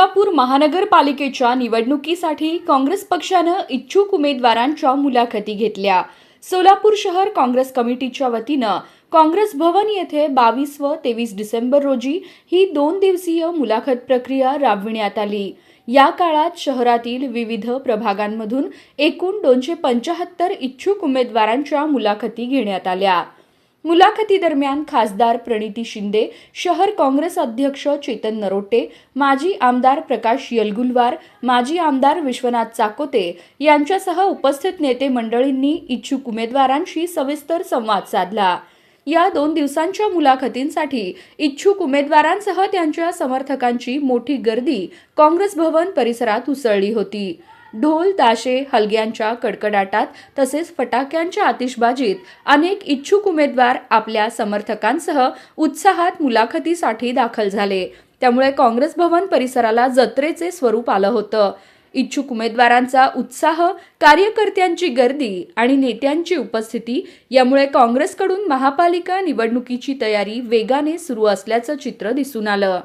सोलापूर महानगरपालिकेच्या निवडणुकीसाठी काँग्रेस पक्षानं इच्छुक उमेदवारांच्या मुलाखती घेतल्या। सोलापूर शहर काँग्रेस कमिटीच्या वतीनं काँग्रेस भवन येथे 22 व 23 डिसेंबर रोजी ही 2 दिवसीय मुलाखत प्रक्रिया राबविण्यात आली। या काळात शहरातील विविध प्रभागांमधून एकूण 275 इच्छुक उमेदवारांच्या मुलाखती घेण्यात आल्या। मुलाखती दरम्यान खासदार प्रणिती शिंदे, शहर काँग्रेस अध्यक्ष चेतन नरोटे, माजी आमदार प्रकाश येलगुलवार, माजी आमदार विश्वनाथ चाकोते यांच्यासह उपस्थित नेते मंडळींनी इच्छुक उमेदवारांशी सविस्तर संवाद साधला। या 2 दिवसांच्या मुलाखतींसाठी इच्छुक उमेदवारांसह त्यांच्या समर्थकांची मोठी गर्दी काँग्रेस भवन परिसरात उसळली होती। ढोल ताशे हलग्यांच्या कडकडाटात तसेच फटाक्यांच्या आतिषबाजीत अनेक इच्छुक उमेदवार आपल्या समर्थकांसह उत्साहात मुलाखतीसाठी दाखल झाले। त्यामुळे काँग्रेस भवन परिसराला जत्रेचे स्वरूप आलं होतं। इच्छुक उमेदवारांचा उत्साह, कार्यकर्त्यांची गर्दी आणि नेत्यांची उपस्थिती यामुळे काँग्रेसकडून महापालिका निवडणुकीची तयारी वेगाने सुरू असल्याचं चित्र दिसून आलं।